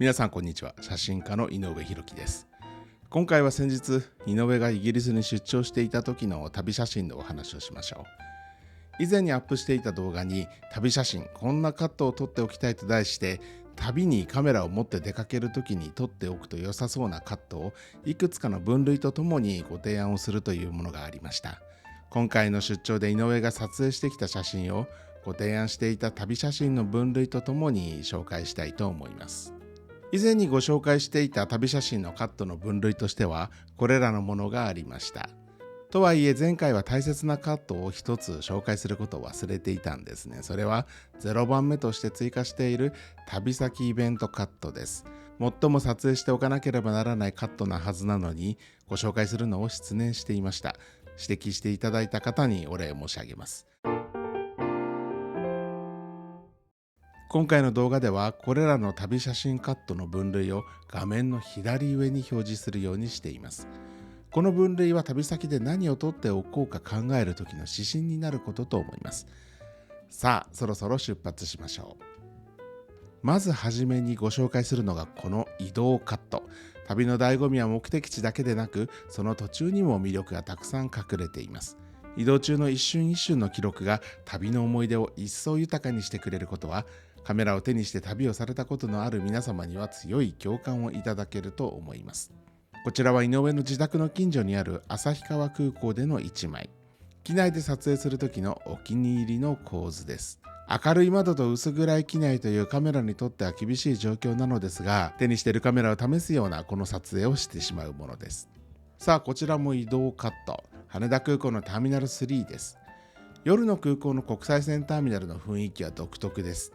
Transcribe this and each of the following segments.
皆さんこんにちは。写真家の井上博樹です。今回は先日井上がイギリスに出張していた時の旅写真のお話をしましょう。以前にアップしていた動画に旅写真こんなカットを撮っておきたいと題して、旅にカメラを持って出かける時に撮っておくと良さそうなカットをいくつかの分類とともにご提案をするというものがありました。今回の出張で井上が撮影してきた写真をご提案していた旅写真の分類とともに紹介したいと思います。以前にご紹介していた旅写真のカットの分類としてはこれらのものがありました。とはいえ前回は大切なカットを一つ紹介することを忘れていたんですね。それは0番目として追加している旅先イベントカットです。最も撮影しておかなければならないカットなはずなのにご紹介するのを失念していました。指摘していただいた方にお礼申し上げます。今回の動画ではこれらの旅写真カットの分類を画面の左上に表示するようにしています。この分類は旅先で何を撮っておこうか考える時の指針になることと思います。さあ、そろそろ出発しましょう。まずはじめにご紹介するのがこの移動カット。旅の醍醐味は目的地だけでなく、その途中にも魅力がたくさん隠れています。移動中の一瞬一瞬の記録が旅の思い出を一層豊かにしてくれることは、カメラを手にして旅をされたことのある皆様には強い共感をいただけると思います。こちらは井上の自宅の近所にある旭川空港での一枚。機内で撮影する時のお気に入りの構図です。明るい窓と薄暗い機内というカメラにとっては厳しい状況なのですが、手にしているカメラを試すようなこの撮影をしてしまうものです。さあ、こちらも移動カット。羽田空港のターミナル3です。夜の空港の国際線ターミナルの雰囲気は独特です。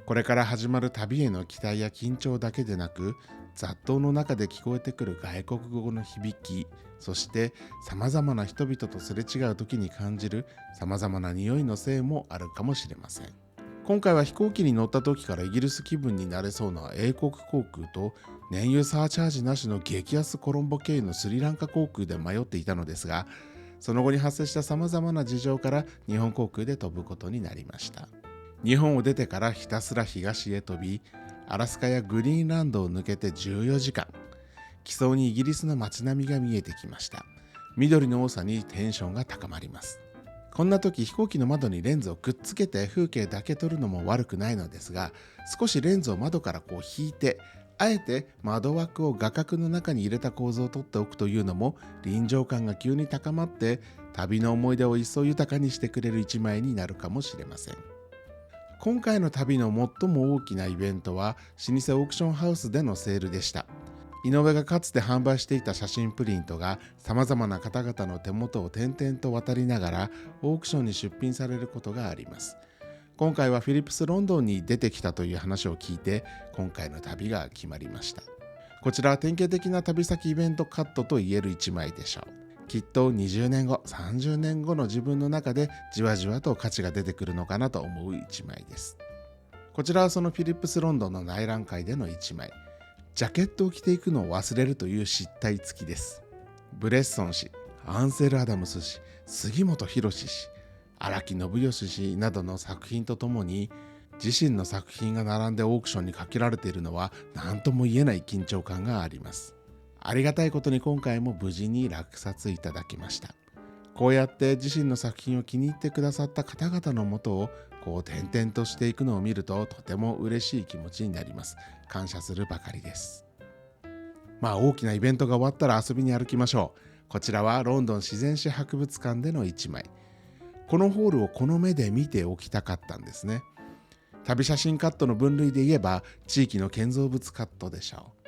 これから始まる旅への期待や緊張だけでなく、雑踏の中で聞こえてくる外国語の響き、そして様々な人々とすれ違う時に感じる様々な匂いのせいもあるかもしれません。今回は飛行機に乗った時からイギリス気分になれそうな英国航空と燃油サーチャージなしの激安コロンボ経由のスリランカ航空で迷っていたのですが、その後に発生した様々な事情から日本航空で飛ぶことになりました。日本を出てからひたすら東へ飛び、アラスカやグリーンランドを抜けて14時間。来そうにイギリスの街並みが見えてきました。緑の多さにテンションが高まります。こんな時飛行機の窓にレンズをくっつけて風景だけ撮るのも悪くないのですが、少しレンズを窓から引いて、あえて窓枠を画角の中に入れた構図を撮っておくというのも臨場感が急に高まって旅の思い出を一層豊かにしてくれる一枚になるかもしれません。今回の旅の最も大きなイベントは老舗オークションハウスでのセールでした。井上がかつて販売していた写真プリントが様々な方々の手元を転々と渡りながらオークションに出品されることがあります。今回はフィリップスロンドンに出てきたという話を聞いて今回の旅が決まりました。こちらは典型的な旅先イベントカットと言える一枚でしょう。きっと20年後、30年後の自分の中でじわじわと価値が出てくるのかなと思う一枚です。こちらはそのフィリップスロンドンの内覧会での一枚。ジャケットを着ていくのを忘れるという失態付きです。ブレッソン氏、アンセル・アダムス氏、杉本博氏、荒木信義氏などの作品とともに自身の作品が並んでオークションにかけられているのは何とも言えない緊張感があります。ありがたいことに今回も無事に落札いただきました。こうやって自身の作品を気に入ってくださった方々のもとを転々としていくのを見るととても嬉しい気持ちになります。感謝するばかりです。大きなイベントが終わったら遊びに歩きましょう。こちらはロンドン自然史博物館での一枚。このホールをこの目で見ておきたかったんですね。旅写真カットの分類で言えば地域の建造物カットでしょう。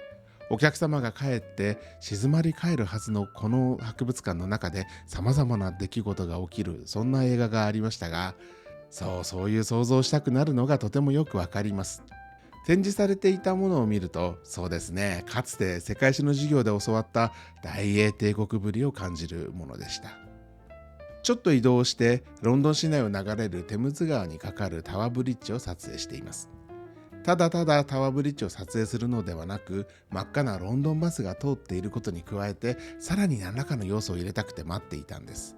お客様が帰って静まり返るはずのこの博物館の中で様々な出来事が起きる、そんな映画がありましたが、そういう想像したくなるのがとてもよくわかります。展示されていたものを見ると、そうですね、かつて世界史の授業で教わった大英帝国ぶりを感じるものでした。ちょっと移動してロンドン市内を流れるテムズ川に架かるタワーブリッジを撮影しています。ただただタワーブリッジを撮影するのではなく、真っ赤なロンドンバスが通っていることに加えて、さらに何らかの要素を入れたくて待っていたんです。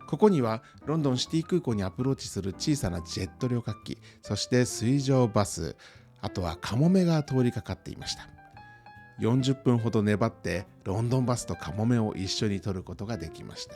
ここにはロンドンシティ空港にアプローチする小さなジェット旅客機、そして水上バス、あとはカモメが通りかかっていました。40分ほど粘ってロンドンバスとカモメを一緒に撮ることができました。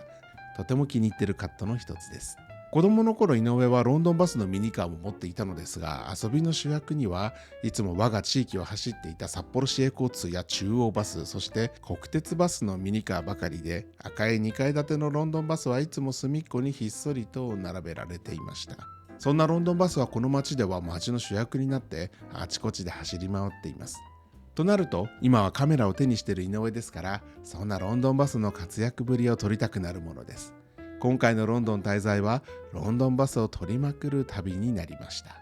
とても気に入っているカットの一つです。子供の頃、井上はロンドンバスのミニカーも持っていたのですが、遊びの主役にはいつも我が地域を走っていた札幌市営交通や中央バス、そして国鉄バスのミニカーばかりで、赤い2階建てのロンドンバスはいつも隅っこにひっそりと並べられていました。そんなロンドンバスはこの街では街の主役になってあちこちで走り回っています。となると、今はカメラを手にしている井上ですから、そんなロンドンバスの活躍ぶりを撮りたくなるものです。今回のロンドン滞在はロンドンバスを撮りまくる旅になりました。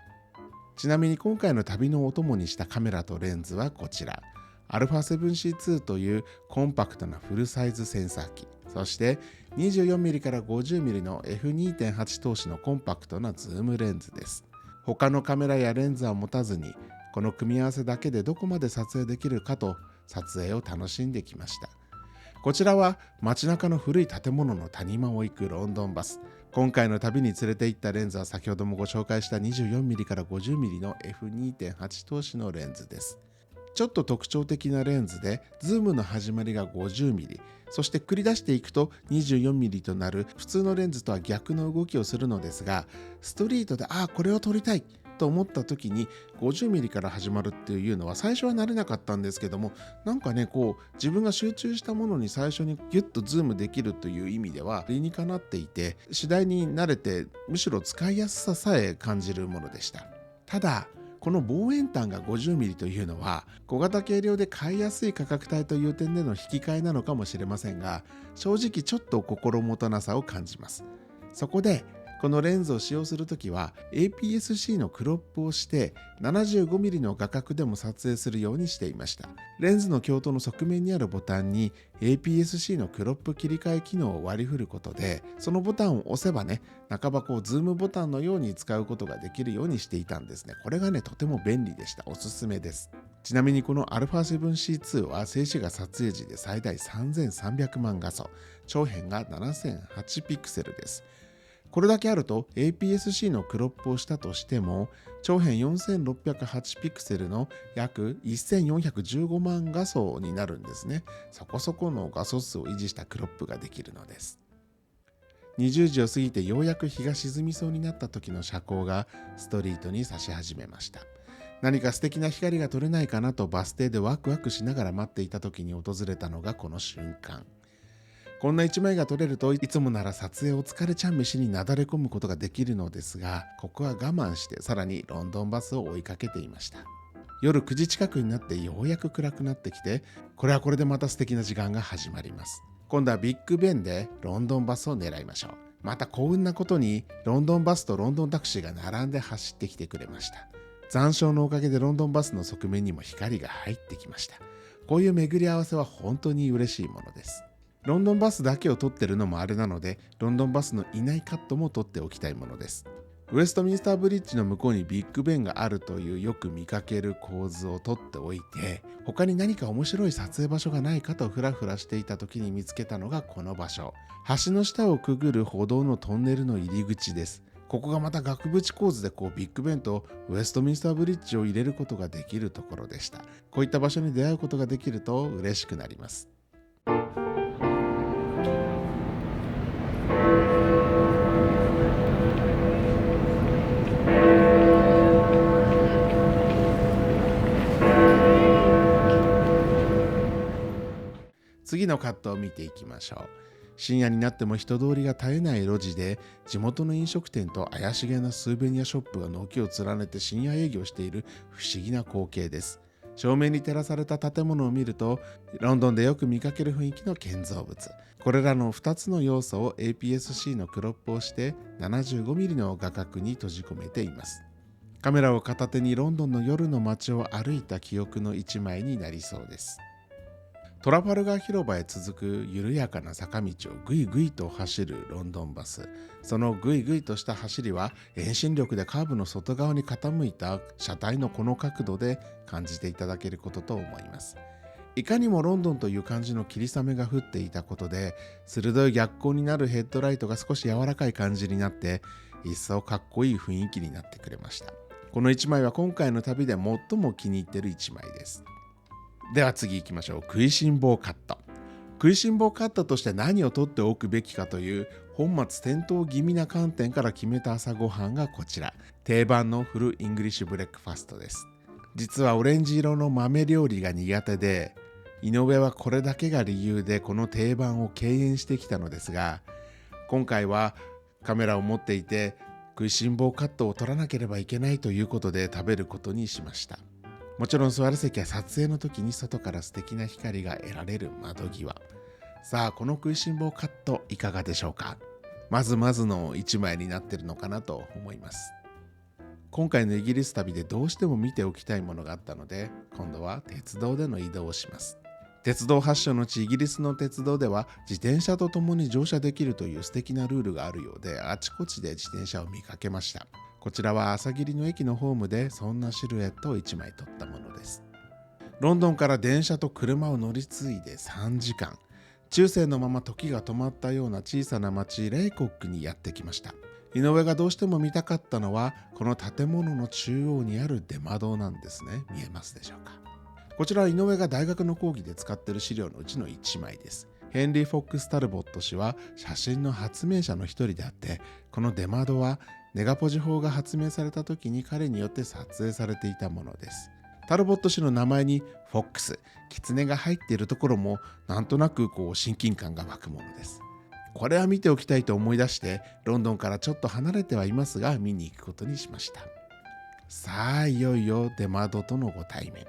ちなみに今回の旅のお供にしたカメラとレンズはこちら。α7C2 というコンパクトなフルサイズセンサー機、そして 24mm から 50mm の F2.8 投資のコンパクトなズームレンズです。他のカメラやレンズは持たずに、この組み合わせだけでどこまで撮影できるかと撮影を楽しんできました。こちらは街中の古い建物の谷間を行くロンドンバス。今回の旅に連れて行ったレンズは先ほどもご紹介した 24mm から 50mm の F2.8 投資のレンズです。ちょっと特徴的なレンズで、ズームの始まりが 50mm、そして繰り出していくと 24mm となる普通のレンズとは逆の動きをするのですが、ストリートでこれを撮りたいと思った時に 50mm から始まるっていうのは最初は慣れなかったんですけども、なんかね自分が集中したものに最初にギュッとズームできるという意味では理にかなっていて、次第に慣れてむしろ使いやすささえ感じるものでした。ただこの望遠端が 50mm というのは小型軽量で買いやすい価格帯という点での引き換えなのかもしれませんが、正直ちょっと心もとなさを感じます。そこでこのレンズを使用するときは APS-C のクロップをして 75mm の画角でも撮影するようにしていました。レンズの鏡頭の側面にあるボタンに APS-C のクロップ切り替え機能を割り振ることで、そのボタンを押せばね、半ばズームボタンのように使うことができるようにしていたんですね。これがね、とても便利でした。おすすめです。ちなみにこの α7C2 は静止画撮影時で最大3300万画素、長辺が7008ピクセルです。これだけあると APS-C のクロップをしたとしても、長辺4608ピクセルの約1415万画素になるんですね。そこそこの画素数を維持したクロップができるのです。20時を過ぎてようやく日が沈みそうになった時の車光がストリートに差し始めました。何か素敵な光が撮れないかなとバス停でワクワクしながら待っていた時に訪れたのがこの瞬間。こんな一枚が撮れるといつもなら撮影お疲れちゃん飯になだれ込むことができるのですが、ここは我慢してさらにロンドンバスを追いかけていました。夜9時近くになってようやく暗くなってきて、これはこれでまた素敵な時間が始まります。今度はビッグベンでロンドンバスを狙いましょう。また幸運なことにロンドンバスとロンドンタクシーが並んで走ってきてくれました。残暑のおかげでロンドンバスの側面にも光が入ってきました。こういう巡り合わせは本当に嬉しいものです。ロンドンバスだけを撮ってるのもあれなので、ロンドンバスのいないカットも撮っておきたいものです。ウェストミンスターブリッジの向こうにビッグベンがあるというよく見かける構図を撮っておいて、他に何か面白い撮影場所がないかとフラフラしていた時に見つけたのがこの場所。橋の下をくぐる歩道のトンネルの入り口です。ここがまた額縁構図でビッグベンとウェストミンスターブリッジを入れることができるところでした。こういった場所に出会うことができると嬉しくなります。次のカットを見ていきましょう。深夜になっても人通りが絶えない路地で、地元の飲食店と怪しげなスーベニアショップが軒を連ねて深夜営業している不思議な光景です。正面に照らされた建物を見ると、ロンドンでよく見かける雰囲気の建造物。これらの2つの要素を APS-C のクロップをして 75mm の画角に閉じ込めています。カメラを片手にロンドンの夜の街を歩いた記憶の一枚になりそうです。トラファルガー広場へ続く緩やかな坂道をぐいぐいと走るロンドンバス。そのぐいぐいとした走りは遠心力でカーブの外側に傾いた車体のこの角度で感じていただけることと思います。いかにもロンドンという感じの霧雨が降っていたことで、鋭い逆光になるヘッドライトが少し柔らかい感じになって、一層かっこいい雰囲気になってくれました。この1枚は今回の旅で最も気に入っている1枚です。では次行きましょう。食いしん坊カット。食いしん坊カットとして何を取っておくべきかという本末転倒気味な観点から決めた朝ごはんがこちら。定番のフルイングリッシュブレックファストです。実はオレンジ色の豆料理が苦手で、井上はこれだけが理由でこの定番を敬遠してきたのですが、今回はカメラを持っていて食いしん坊カットを撮らなければいけないということで食べることにしました。もちろん座る席は撮影の時に外から素敵な光が得られる窓際。さあ、この食いしん坊カットいかがでしょうか。まずまずの一枚になっているのかなと思います。今回のイギリス旅でどうしても見ておきたいものがあったので、今度は鉄道での移動をします。鉄道発祥の地イギリスの鉄道では自転車と共に乗車できるという素敵なルールがあるようで、あちこちで自転車を見かけました。こちらは朝霧の駅のホームでそんなシルエットを1枚撮ったものです。ロンドンから電車と車を乗り継いで3時間、中世のまま時が止まったような小さな町レイコックにやってきました。井上がどうしても見たかったのはこの建物の中央にある出窓なんですね。見えますでしょうか。こちらは井上が大学の講義で使っている資料のうちの1枚です。ヘンリー・フォックス・タルボット氏は写真の発明者の一人であって、この出窓はネガポジ法が発明された時に彼によって撮影されていたものです。タルボット氏の名前にフォックス、狐が入っているところもなんとなく親近感が湧くものです。これは見ておきたいと思い出してロンドンからちょっと離れてはいますが見に行くことにしました。さあ、いよいよ出窓とのご対面。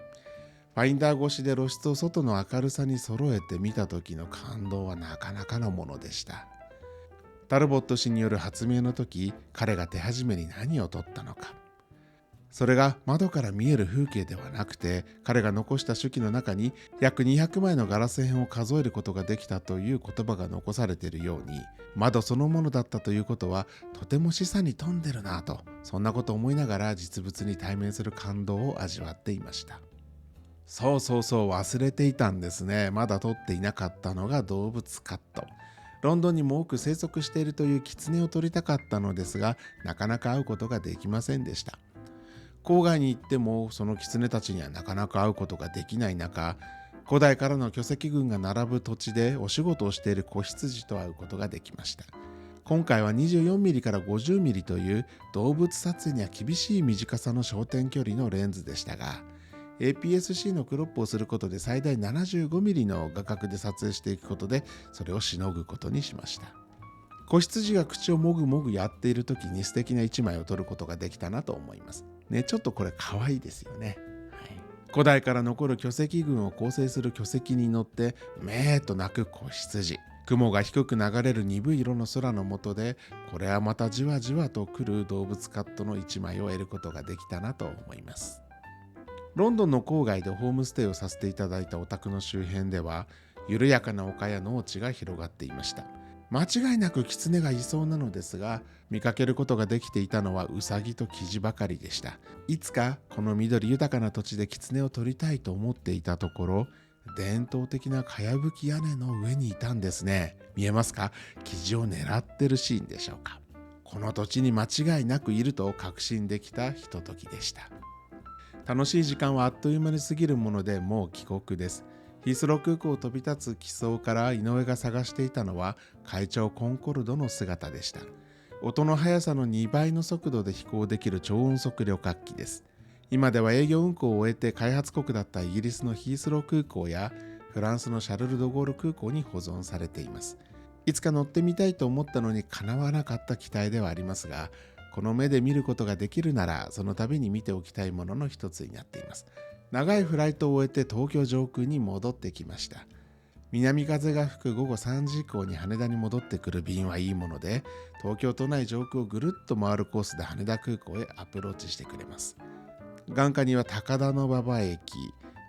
ファインダー越しで露出を外の明るさに揃えて見た時の感動はなかなかのものでした。タルボット氏による発明の時、彼が手始めに何を取ったのか。それが窓から見える風景ではなくて、彼が残した手記の中に約200枚のガラス片を数えることができたという言葉が残されているように、窓そのものだったということはとても示唆に富んでるなと、そんなことを思いながら実物に対面する感動を味わっていました。そう忘れていたんですね。まだ撮っていなかったのが動物カット。ロンドンにも多く生息しているというキツネを撮りたかったのですが、なかなか会うことができませんでした。郊外に行ってもそのキツネたちにはなかなか会うことができない中、古代からの巨石群が並ぶ土地でお仕事をしている子羊と会うことができました。今回は 24mm から 50mm という動物撮影には厳しい短さの焦点距離のレンズでしたが、APS-C のクロップをすることで最大 75mm の画角で撮影していくことでそれをしのぐことにしました。子羊が口をもぐもぐやっている時に素敵な一枚を撮ることができたなと思いますね。ちょっとこれ可愛いですよね。古代から残る巨石群を構成する巨石に乗ってめーっと鳴く子羊。雲が低く流れる鈍い色の空の下で、これはまたじわじわと来る動物カットの一枚を得ることができたなと思います。ロンドンの郊外でホームステイをさせていただいたお宅の周辺では、緩やかな丘や農地が広がっていました。間違いなくキツネがいそうなのですが、見かけることができていたのはウサギとキジばかりでした。いつかこの緑豊かな土地でキツネを撮りたいと思っていたところ、伝統的なかやぶき屋根の上にいたんですね。見えますか？キジを狙ってるシーンでしょうか。この土地に間違いなくいると確信できたひとときでした。楽しい時間はあっという間に過ぎるもので、もう帰国です。ヒースロー空港を飛び立つ機捜から井上が探していたのは快調コンコルドの姿でした。音の速さの2倍の速度で飛行できる超音速旅客機です。今では営業運航を終えて開発国だったイギリスのヒースロー空港やフランスのシャルル・ド・ゴール空港に保存されています。いつか乗ってみたいと思ったのに叶わなかった機体ではありますが、この目で見ることができるならその度に見ておきたいものの一つになっています。長いフライトを終えて東京上空に戻ってきました。南風が吹く午後3時以降に羽田に戻ってくる便はいいもので、東京都内上空をぐるっと回るコースで羽田空港へアプローチしてくれます。眼下には高田馬場駅、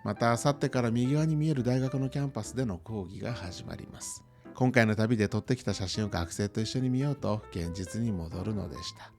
また明後日から右側に見える大学のキャンパスでの講義が始まります。今回の旅で撮ってきた写真を学生と一緒に見ようと現実に戻るのでした。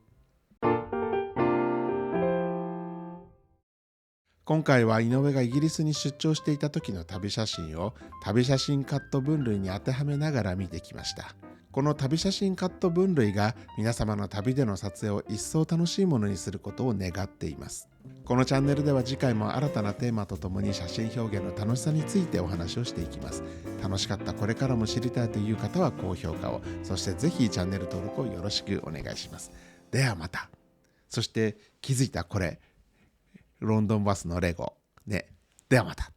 今回は井上がイギリスに出張していた時の旅写真を旅写真カット分類に当てはめながら見てきました。この旅写真カット分類が皆様の旅での撮影を一層楽しいものにすることを願っています。このチャンネルでは次回も新たなテーマとともに写真表現の楽しさについてお話をしていきます。楽しかった、これからも知りたいという方は高評価を、そしてぜひチャンネル登録をよろしくお願いします。ではまた。そして気づいたこれ、ロンドンバスのレゴ。ね。ではまた。